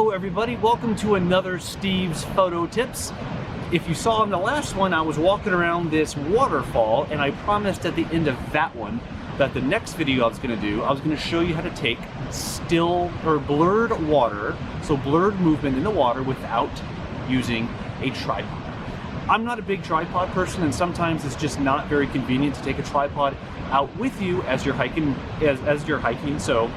Hello everybody, welcome to another Steve's Photo Tips. If you saw in the last one, I was walking around this waterfall and I promised at the end of that one that the next video I was going to show you how to take still or blurred water, so blurred movement in the water without using a tripod. I'm not a big tripod person, and sometimes it's just not very convenient to take a tripod out with you as you're hiking. So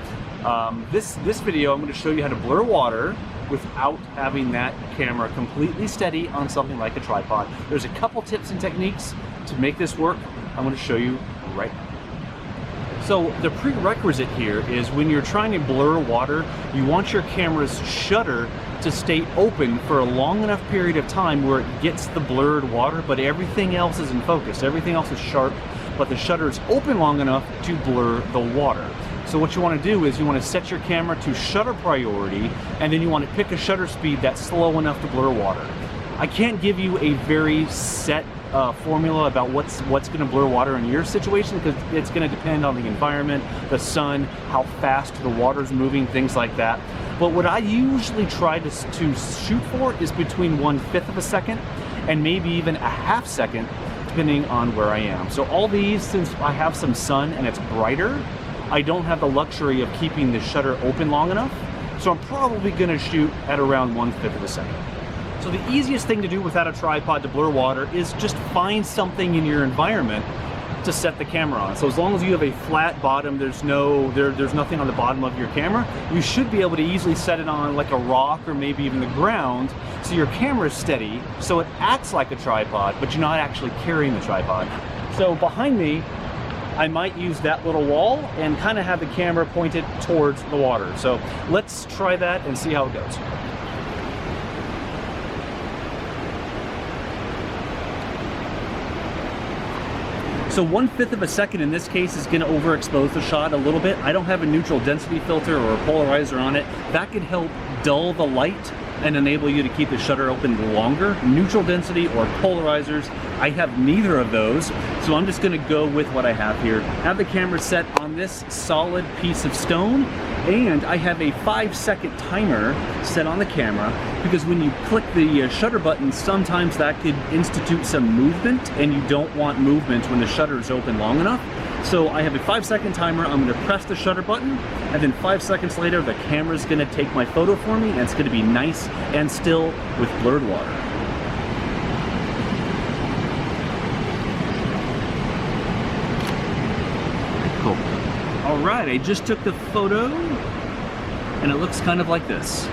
this video, I'm going to show you how to blur water without having that camera completely steady on something like a tripod. There's a couple tips and techniques to make this work. I'm going to show you right now. So the prerequisite here is when you're trying to blur water, you want your camera's shutter to stay open for a long enough period of time where it gets the blurred water, but everything else is in focus. Everything else is sharp, but the shutter is open long enough to blur the water. So what you want to do is you want to set your camera to shutter priority, and then you want to pick a shutter speed that's slow enough to blur water. I can't give you a very set formula about what's going to blur water in your situation, because it's going to depend on the environment, the sun, how fast the water's moving, things like that. But what I usually try to shoot for is between 1/5 of a second and maybe even a half second, depending on where I am. So all these, since I have some sun and it's brighter, I don't have the luxury of keeping the shutter open long enough. So I'm probably going to shoot at around 1/5 of a second. So the easiest thing to do without a tripod to blur water is just find something in your environment to set the camera on. So as long as you have a flat bottom, there's nothing on the bottom of your camera, you should be able to easily set it on like a rock or maybe even the ground, so your camera is steady, so it acts like a tripod, but you're not actually carrying the tripod. So behind me, I might use that little wall and kind of have the camera pointed towards the water. So let's try that and see how it goes. So 1/5 of a second in this case is going to overexpose the shot a little bit. I don't have a neutral density filter or a polarizer on it. That could help dull the light and enable you to keep the shutter open longer. Neutral density or polarizers, I have neither of those, so I'm just going to go with what I have here. Have the camera set on this solid piece of stone, and I have a 5-second timer set on the camera, because when you click the shutter button, sometimes that could institute some movement, and you don't want movement when the shutter is open long enough. So I have a 5-second timer. I'm going to press the shutter button, and then 5 seconds later the camera's going to take my photo for me, and it's going to be nice and still with blurred water. Cool. Alright, I just took the photo and it looks kind of like this.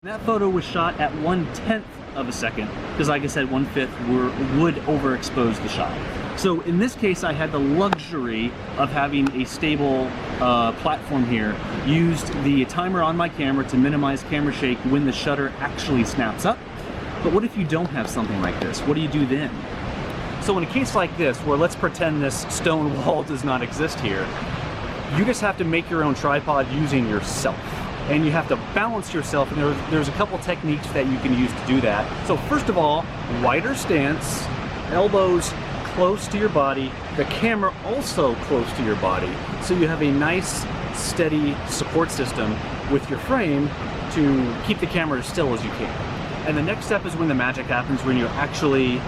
That photo was shot at 1/10 of a second, because like I said, 1/5 would overexpose the shot. So in this case, I had the luxury of having a stable platform here. Used the timer on my camera to minimize camera shake when the shutter actually snaps up. But what if you don't have something like this? What do you do then? So in a case like this, where let's pretend this stone wall does not exist here, you just have to make your own tripod using yourself. And you have to balance yourself, and there's a couple techniques that you can use to do that. So first of all, wider stance, elbows close to your body, the camera also close to your body, so you have a nice steady support system with your frame to keep the camera as still as you can. And the next step is when the magic happens, when you're actually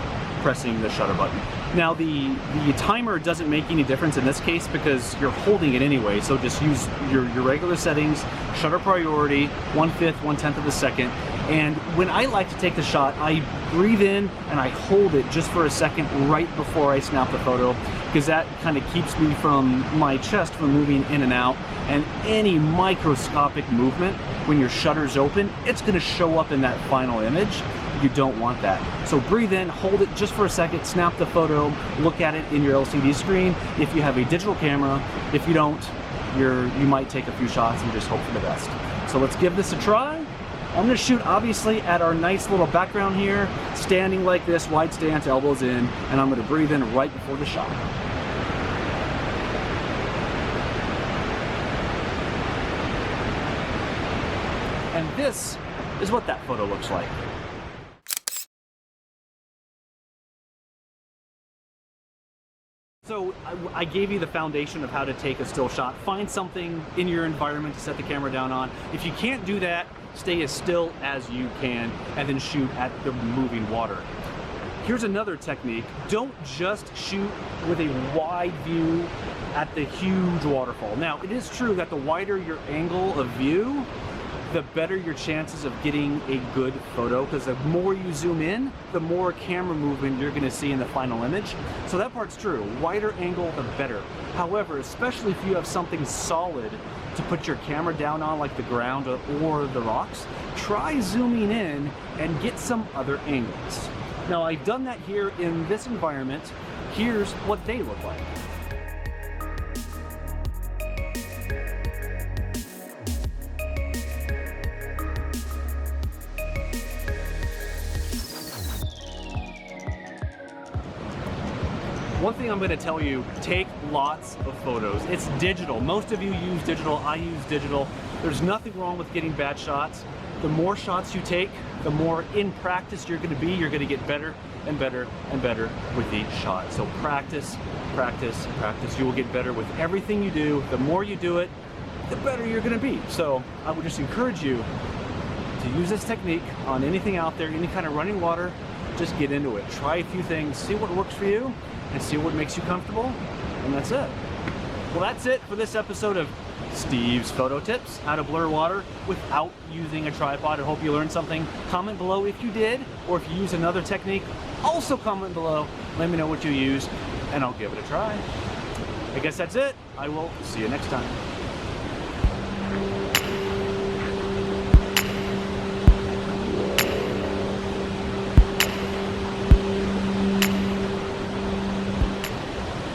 pressing the shutter button. Now the timer doesn't make any difference in this case because you're holding it anyway, so just use your regular settings, shutter priority, 1/5, 1/10 of a second. And when I like to take the shot, I breathe in and I hold it just for a second right before I snap the photo, because that kind of keeps me from my chest from moving in and out. And any microscopic movement when your shutter's open, it's going to show up in that final image. You don't want that. So breathe in, hold it just for a second, snap the photo, look at it in your LCD screen if you have a digital camera. If you don't, you might take a few shots and just hope for the best. So let's give this a try. I'm going to shoot obviously at our nice little background here, standing like this, wide stance, elbows in, and I'm going to breathe in right before the shot. And this is what that photo looks like. So I gave you the foundation of how to take a still shot. Find something in your environment to set the camera down on. If you can't do that, stay as still as you can and then shoot at the moving water. Here's another technique. Don't just shoot with a wide view at the huge waterfall. Now, it is true that the wider your angle of view, the better your chances of getting a good photo, because the more you zoom in, the more camera movement you're gonna see in the final image. So that part's true. Wider angle, the better. However, especially if you have something solid to put your camera down on, like the ground or the rocks, try zooming in and get some other angles. Now, I've done that here in this environment. Here's what they look like. One thing I'm going to tell you, take lots of photos. It's digital. Most of you use digital. I use digital. There's nothing wrong with getting bad shots. The more shots you take, the more in practice you're going to be. You're going to get better and better and better with each shot. So practice, practice, practice. You will get better with everything you do. The more you do it, the better you're going to be. So I would just encourage you to use this technique on anything out there, any kind of running water. Just get into it. Try a few things, see what works for you, and see what makes you comfortable, and that's it. Well, that's it for this episode of Steve's Photo Tips, how to blur water without using a tripod. I hope you learned something. Comment below if you did, or if you use another technique, also comment below. Let me know what you use, and I'll give it a try. I guess that's it. I will see you next time.